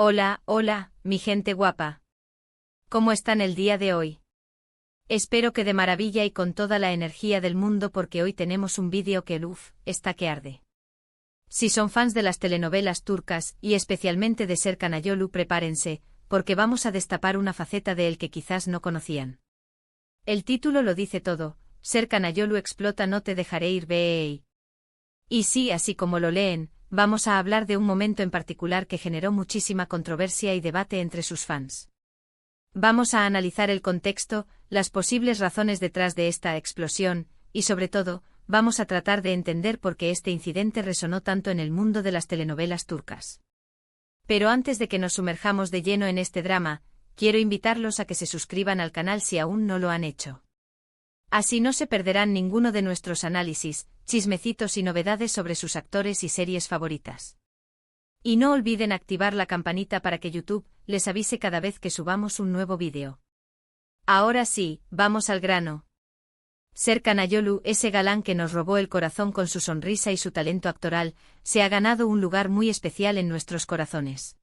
Hola, hola, mi gente guapa. ¿Cómo están el día de hoy? Espero que de maravilla y con toda la energía del mundo porque hoy tenemos un vídeo que está que arde. Si son fans de las telenovelas turcas y especialmente de Serkan Ayolu, prepárense, porque vamos a destapar una faceta de él que quizás no conocían. El título lo dice todo: Serkan Ayolu explota No te dejaré ir bey. Y sí, así como lo leen, vamos a hablar de un momento en particular que generó muchísima controversia y debate entre sus fans. Vamos a analizar el contexto, las posibles razones detrás de esta explosión, y sobre todo, vamos a tratar de entender por qué este incidente resonó tanto en el mundo de las telenovelas turcas. Pero antes de que nos sumerjamos de lleno en este drama, quiero invitarlos a que se suscriban al canal si aún no lo han hecho. Así no se perderán ninguno de nuestros análisis, chismecitos y novedades sobre sus actores y series favoritas. Y no olviden activar la campanita para que YouTube les avise cada vez que subamos un nuevo vídeo. Ahora sí, vamos al grano. Serkan Ayolu, ese galán que nos robó el corazón con su sonrisa y su talento actoral, se ha ganado un lugar muy especial en nuestros corazones.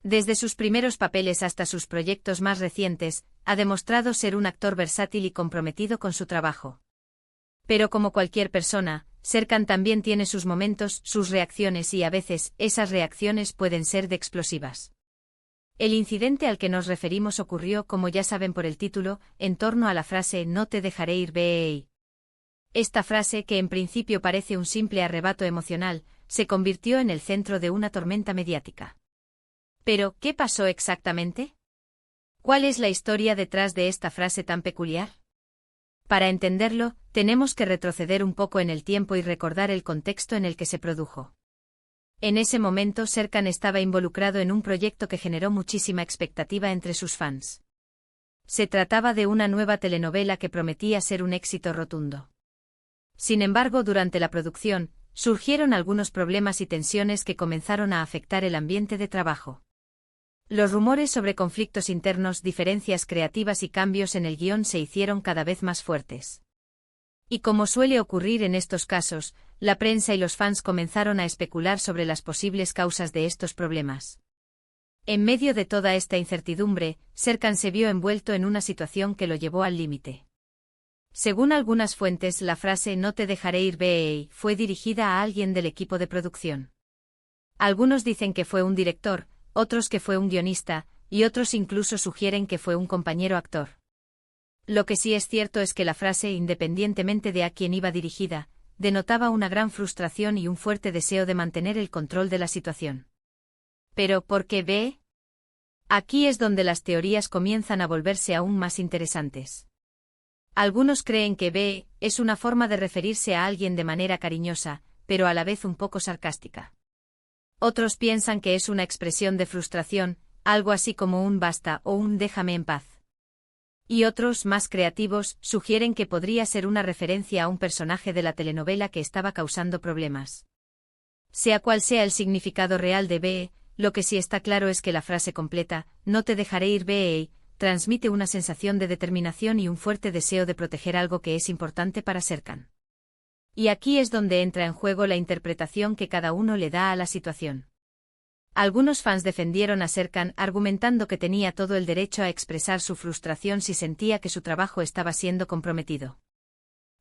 Desde sus primeros papeles hasta sus proyectos más recientes, ha demostrado ser un actor versátil y comprometido con su trabajo. Pero como cualquier persona, Serkan también tiene sus momentos, sus reacciones y a veces, esas reacciones pueden ser de explosivas. El incidente al que nos referimos ocurrió, como ya saben por el título, en torno a la frase «No te dejaré ir bey». Esta frase, que en principio parece un simple arrebato emocional, se convirtió en el centro de una tormenta mediática. Pero, ¿qué pasó exactamente? ¿Cuál es la historia detrás de esta frase tan peculiar? Para entenderlo, tenemos que retroceder un poco en el tiempo y recordar el contexto en el que se produjo. En ese momento Serkan estaba involucrado en un proyecto que generó muchísima expectativa entre sus fans. Se trataba de una nueva telenovela que prometía ser un éxito rotundo. Sin embargo, durante la producción, surgieron algunos problemas y tensiones que comenzaron a afectar el ambiente de trabajo. Los rumores sobre conflictos internos, diferencias creativas y cambios en el guión se hicieron cada vez más fuertes. Y como suele ocurrir en estos casos, la prensa y los fans comenzaron a especular sobre las posibles causas de estos problemas. En medio de toda esta incertidumbre, Serkan se vio envuelto en una situación que lo llevó al límite. Según algunas fuentes, la frase «No te dejaré ir bey» fue dirigida a alguien del equipo de producción. Algunos dicen que fue un director, otros que fue un guionista, y otros incluso sugieren que fue un compañero actor. Lo que sí es cierto es que la frase, independientemente de a quién iba dirigida, denotaba una gran frustración y un fuerte deseo de mantener el control de la situación. Pero, ¿por qué B? Aquí es donde las teorías comienzan a volverse aún más interesantes. Algunos creen que B es una forma de referirse a alguien de manera cariñosa, pero a la vez un poco sarcástica. Otros piensan que es una expresión de frustración, algo así como un basta o un déjame en paz. Y otros, más creativos, sugieren que podría ser una referencia a un personaje de la telenovela que estaba causando problemas. Sea cual sea el significado real de B, lo que sí está claro es que la frase completa, «No te dejaré ir bey», transmite una sensación de determinación y un fuerte deseo de proteger algo que es importante para Serkan. Y aquí es donde entra en juego la interpretación que cada uno le da a la situación. Algunos fans defendieron a Serkan argumentando que tenía todo el derecho a expresar su frustración si sentía que su trabajo estaba siendo comprometido.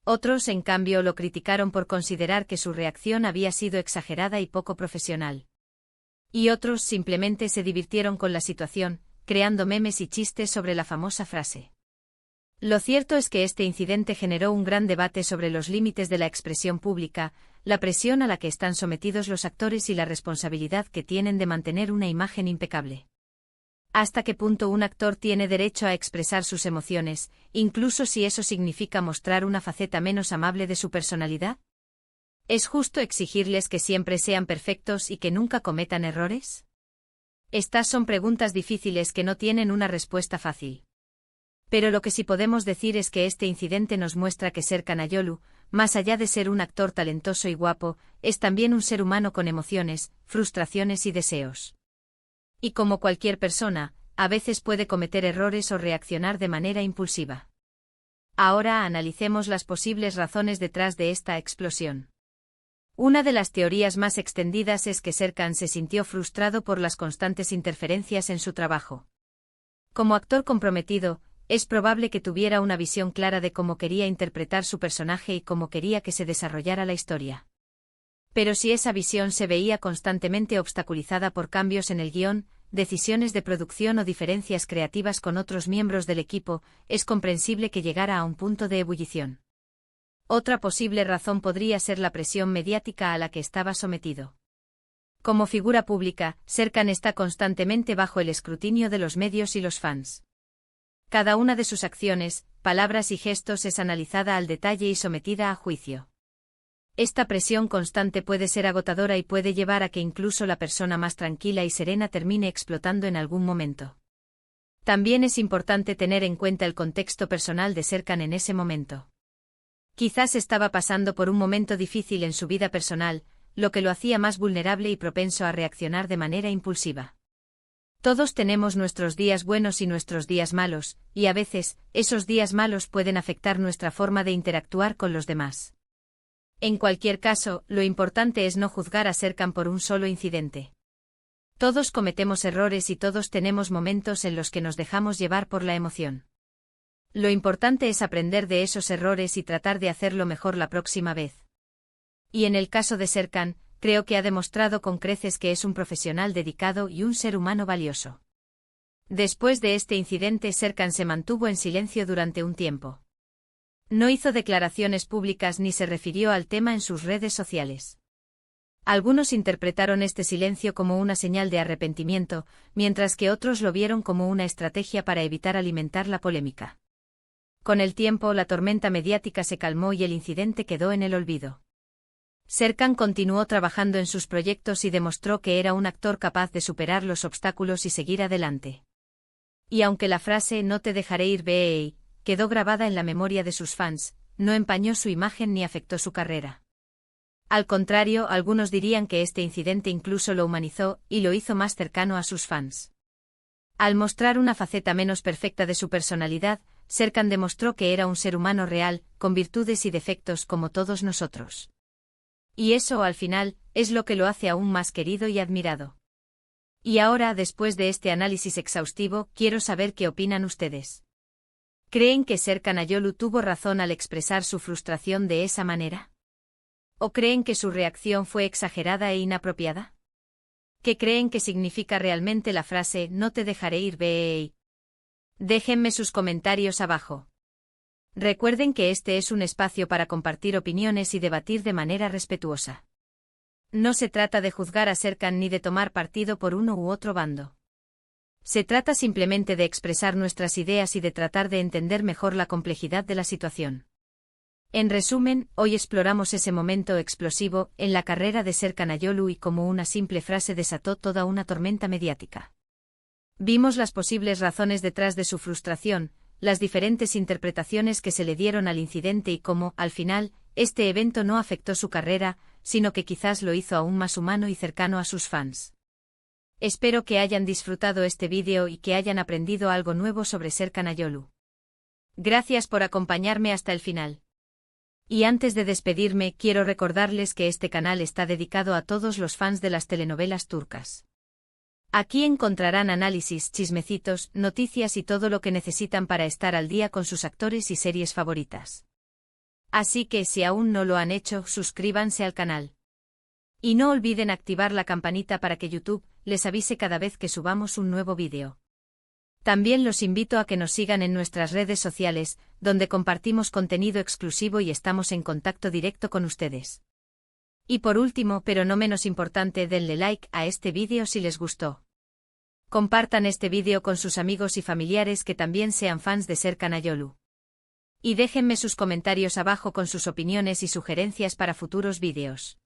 Otros, en cambio, lo criticaron por considerar que su reacción había sido exagerada y poco profesional. Y otros simplemente se divirtieron con la situación, creando memes y chistes sobre la famosa frase. Lo cierto es que este incidente generó un gran debate sobre los límites de la expresión pública, la presión a la que están sometidos los actores y la responsabilidad que tienen de mantener una imagen impecable. ¿Hasta qué punto un actor tiene derecho a expresar sus emociones, incluso si eso significa mostrar una faceta menos amable de su personalidad? ¿Es justo exigirles que siempre sean perfectos y que nunca cometan errores? Estas son preguntas difíciles que no tienen una respuesta fácil. Pero lo que sí podemos decir es que este incidente nos muestra que Serkan Ayolu, más allá de ser un actor talentoso y guapo, es también un ser humano con emociones, frustraciones y deseos. Y como cualquier persona, a veces puede cometer errores o reaccionar de manera impulsiva. Ahora analicemos las posibles razones detrás de esta explosión. Una de las teorías más extendidas es que Serkan se sintió frustrado por las constantes interferencias en su trabajo. Como actor comprometido, es probable que tuviera una visión clara de cómo quería interpretar su personaje y cómo quería que se desarrollara la historia. Pero si esa visión se veía constantemente obstaculizada por cambios en el guión, decisiones de producción o diferencias creativas con otros miembros del equipo, es comprensible que llegara a un punto de ebullición. Otra posible razón podría ser la presión mediática a la que estaba sometido. Como figura pública, Serkan está constantemente bajo el escrutinio de los medios y los fans. Cada una de sus acciones, palabras y gestos es analizada al detalle y sometida a juicio. Esta presión constante puede ser agotadora y puede llevar a que incluso la persona más tranquila y serena termine explotando en algún momento. También es importante tener en cuenta el contexto personal de Serkan en ese momento. Quizás estaba pasando por un momento difícil en su vida personal, lo que lo hacía más vulnerable y propenso a reaccionar de manera impulsiva. Todos tenemos nuestros días buenos y nuestros días malos, y a veces, esos días malos pueden afectar nuestra forma de interactuar con los demás. En cualquier caso, lo importante es no juzgar a Serkan por un solo incidente. Todos cometemos errores y todos tenemos momentos en los que nos dejamos llevar por la emoción. Lo importante es aprender de esos errores y tratar de hacerlo mejor la próxima vez. Y en el caso de Serkan, creo que ha demostrado con creces que es un profesional dedicado y un ser humano valioso. Después de este incidente, Serkan se mantuvo en silencio durante un tiempo. No hizo declaraciones públicas ni se refirió al tema en sus redes sociales. Algunos interpretaron este silencio como una señal de arrepentimiento, mientras que otros lo vieron como una estrategia para evitar alimentar la polémica. Con el tiempo, la tormenta mediática se calmó y el incidente quedó en el olvido. Serkan continuó trabajando en sus proyectos y demostró que era un actor capaz de superar los obstáculos y seguir adelante. Y aunque la frase "no te dejaré ir" quedó grabada en la memoria de sus fans, no empañó su imagen ni afectó su carrera. Al contrario, algunos dirían que este incidente incluso lo humanizó y lo hizo más cercano a sus fans. Al mostrar una faceta menos perfecta de su personalidad, Serkan demostró que era un ser humano real, con virtudes y defectos como todos nosotros. Y eso, al final, es lo que lo hace aún más querido y admirado. Y ahora, después de este análisis exhaustivo, quiero saber qué opinan ustedes. ¿Creen que Serkan Ayolu tuvo razón al expresar su frustración de esa manera? ¿O creen que su reacción fue exagerada e inapropiada? ¿Qué creen que significa realmente la frase "no te dejaré ir"? Déjenme sus comentarios abajo. Recuerden que este es un espacio para compartir opiniones y debatir de manera respetuosa. No se trata de juzgar a Serkan ni de tomar partido por uno u otro bando. Se trata simplemente de expresar nuestras ideas y de tratar de entender mejor la complejidad de la situación. En resumen, hoy exploramos ese momento explosivo en la carrera de Serkan Ayolu y cómo una simple frase desató toda una tormenta mediática. Vimos las posibles razones detrás de su frustración, las diferentes interpretaciones que se le dieron al incidente y cómo, al final, este evento no afectó su carrera, sino que quizás lo hizo aún más humano y cercano a sus fans. Espero que hayan disfrutado este vídeo y que hayan aprendido algo nuevo sobre Serkan Ayolu. Gracias por acompañarme hasta el final. Y antes de despedirme, quiero recordarles que este canal está dedicado a todos los fans de las telenovelas turcas. Aquí encontrarán análisis, chismecitos, noticias y todo lo que necesitan para estar al día con sus actores y series favoritas. Así que si aún no lo han hecho, suscríbanse al canal. Y no olviden activar la campanita para que YouTube les avise cada vez que subamos un nuevo vídeo. También los invito a que nos sigan en nuestras redes sociales, donde compartimos contenido exclusivo y estamos en contacto directo con ustedes. Y por último, pero no menos importante, denle like a este vídeo si les gustó. Compartan este vídeo con sus amigos y familiares que también sean fans de Serkan Ayolu. Y déjenme sus comentarios abajo con sus opiniones y sugerencias para futuros vídeos.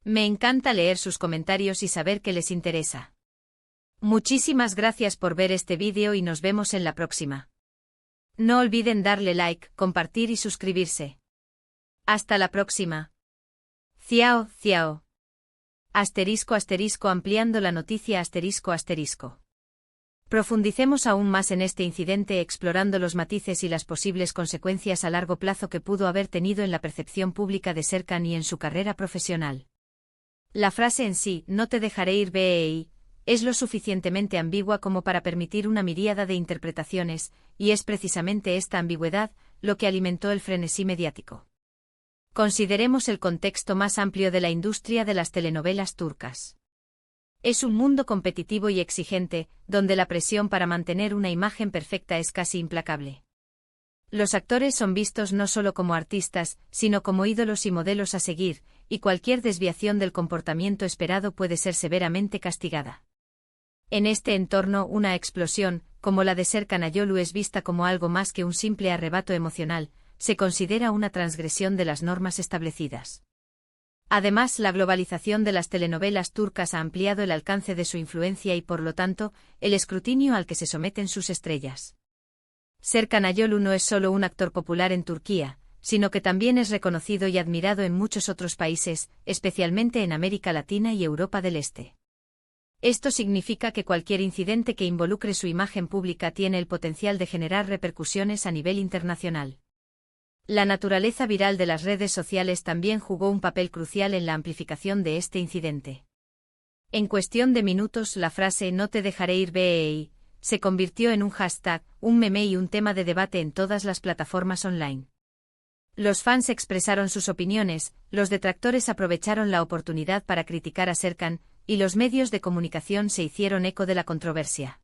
Me encanta leer sus comentarios y saber que les interesa. Muchísimas gracias por ver este vídeo y nos vemos en la próxima. No olviden darle like, compartir y suscribirse. Hasta la próxima. Ciao, ciao. *** ampliando la noticia ***. Profundicemos aún más en este incidente explorando los matices y las posibles consecuencias a largo plazo que pudo haber tenido en la percepción pública de Serkan y en su carrera profesional. La frase en sí, "no te dejaré ir BEI", es lo suficientemente ambigua como para permitir una miríada de interpretaciones, y es precisamente esta ambigüedad lo que alimentó el frenesí mediático. Consideremos el contexto más amplio de la industria de las telenovelas turcas. Es un mundo competitivo y exigente, donde la presión para mantener una imagen perfecta es casi implacable. Los actores son vistos no solo como artistas, sino como ídolos y modelos a seguir, y cualquier desviación del comportamiento esperado puede ser severamente castigada. En este entorno, una explosión, como la de Serkan Ayolu, es vista como algo más que un simple arrebato emocional, se considera una transgresión de las normas establecidas. Además, la globalización de las telenovelas turcas ha ampliado el alcance de su influencia y, por lo tanto, el escrutinio al que se someten sus estrellas. Serkan Ayolu no es solo un actor popular en Turquía, sino que también es reconocido y admirado en muchos otros países, especialmente en América Latina y Europa del Este. Esto significa que cualquier incidente que involucre su imagen pública tiene el potencial de generar repercusiones a nivel internacional. La naturaleza viral de las redes sociales también jugó un papel crucial en la amplificación de este incidente. En cuestión de minutos, la frase "no te dejaré ir BEI" se convirtió en un hashtag, un meme y un tema de debate en todas las plataformas online. Los fans expresaron sus opiniones, los detractores aprovecharon la oportunidad para criticar a Serkan, y los medios de comunicación se hicieron eco de la controversia.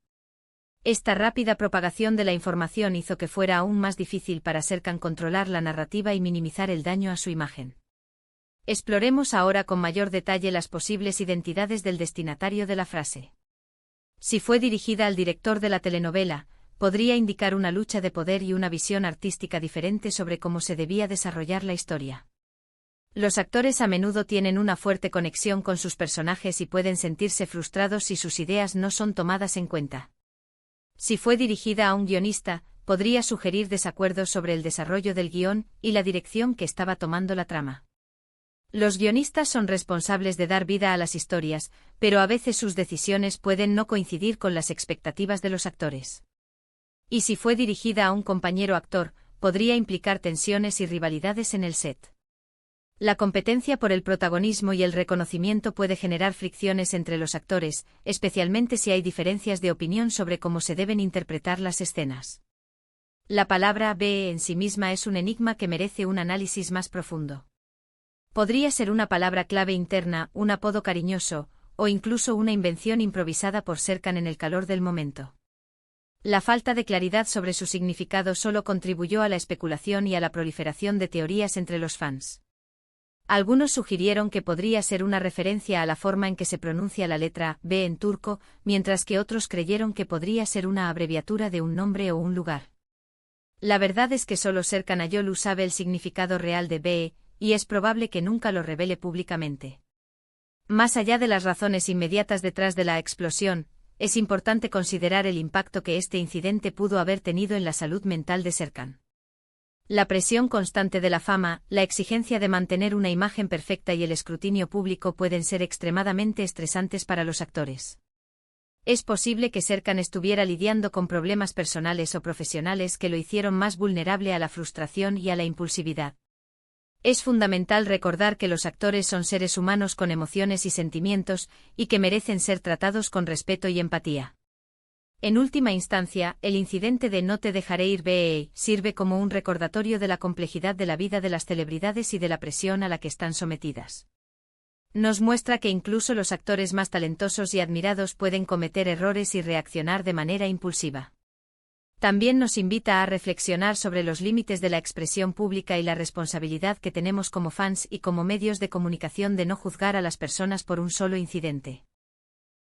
Esta rápida propagación de la información hizo que fuera aún más difícil para Serkan controlar la narrativa y minimizar el daño a su imagen. Exploremos ahora con mayor detalle las posibles identidades del destinatario de la frase. Si fue dirigida al director de la telenovela, podría indicar una lucha de poder y una visión artística diferente sobre cómo se debía desarrollar la historia. Los actores a menudo tienen una fuerte conexión con sus personajes y pueden sentirse frustrados si sus ideas no son tomadas en cuenta. Si fue dirigida a un guionista, podría sugerir desacuerdos sobre el desarrollo del guión y la dirección que estaba tomando la trama. Los guionistas son responsables de dar vida a las historias, pero a veces sus decisiones pueden no coincidir con las expectativas de los actores. Y si fue dirigida a un compañero actor, podría implicar tensiones y rivalidades en el set. La competencia por el protagonismo y el reconocimiento puede generar fricciones entre los actores, especialmente si hay diferencias de opinión sobre cómo se deben interpretar las escenas. La palabra BE en sí misma es un enigma que merece un análisis más profundo. Podría ser una palabra clave interna, un apodo cariñoso, o incluso una invención improvisada por Serkan en el calor del momento. La falta de claridad sobre su significado solo contribuyó a la especulación y a la proliferación de teorías entre los fans. Algunos sugirieron que podría ser una referencia a la forma en que se pronuncia la letra B en turco, mientras que otros creyeron que podría ser una abreviatura de un nombre o un lugar. La verdad es que solo Serkan Ayolu sabe el significado real de B, y es probable que nunca lo revele públicamente. Más allá de las razones inmediatas detrás de la explosión, es importante considerar el impacto que este incidente pudo haber tenido en la salud mental de Serkan. La presión constante de la fama, la exigencia de mantener una imagen perfecta y el escrutinio público pueden ser extremadamente estresantes para los actores. Es posible que Serkan estuviera lidiando con problemas personales o profesionales que lo hicieron más vulnerable a la frustración y a la impulsividad. Es fundamental recordar que los actores son seres humanos con emociones y sentimientos, y que merecen ser tratados con respeto y empatía. En última instancia, el incidente de "no te dejaré ir BE" sirve como un recordatorio de la complejidad de la vida de las celebridades y de la presión a la que están sometidas. Nos muestra que incluso los actores más talentosos y admirados pueden cometer errores y reaccionar de manera impulsiva. También nos invita a reflexionar sobre los límites de la expresión pública y la responsabilidad que tenemos como fans y como medios de comunicación de no juzgar a las personas por un solo incidente.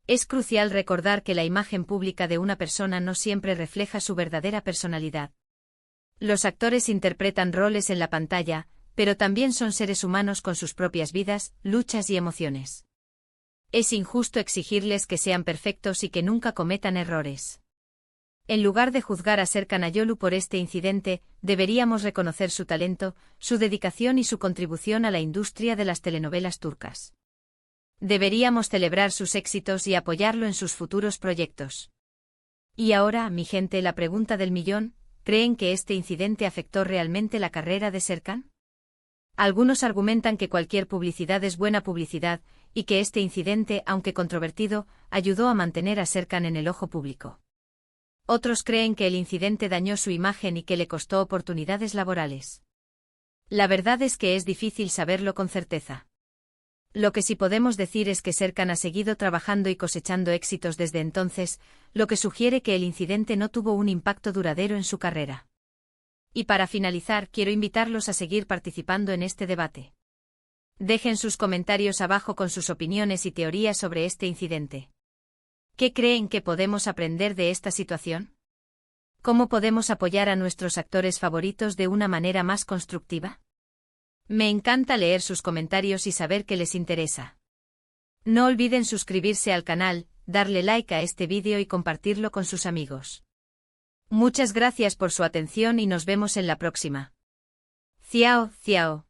Es crucial recordar que la imagen pública de una persona no siempre refleja su verdadera personalidad. Los actores interpretan roles en la pantalla, pero también son seres humanos con sus propias vidas, luchas y emociones. Es injusto exigirles que sean perfectos y que nunca cometan errores. En lugar de juzgar a Serkan Ayolu por este incidente, deberíamos reconocer su talento, su dedicación y su contribución a la industria de las telenovelas turcas. Deberíamos celebrar sus éxitos y apoyarlo en sus futuros proyectos. Y ahora, mi gente, la pregunta del millón, ¿creen que este incidente afectó realmente la carrera de Serkan? Algunos argumentan que cualquier publicidad es buena publicidad, y que este incidente, aunque controvertido, ayudó a mantener a Serkan en el ojo público. Otros creen que el incidente dañó su imagen y que le costó oportunidades laborales. La verdad es que es difícil saberlo con certeza. Lo que sí podemos decir es que Serkan ha seguido trabajando y cosechando éxitos desde entonces, lo que sugiere que el incidente no tuvo un impacto duradero en su carrera. Y para finalizar, quiero invitarlos a seguir participando en este debate. Dejen sus comentarios abajo con sus opiniones y teorías sobre este incidente. ¿Qué creen que podemos aprender de esta situación? ¿Cómo podemos apoyar a nuestros actores favoritos de una manera más constructiva? Me encanta leer sus comentarios y saber qué les interesa. No olviden suscribirse al canal, darle like a este vídeo y compartirlo con sus amigos. Muchas gracias por su atención y nos vemos en la próxima. Ciao, ciao.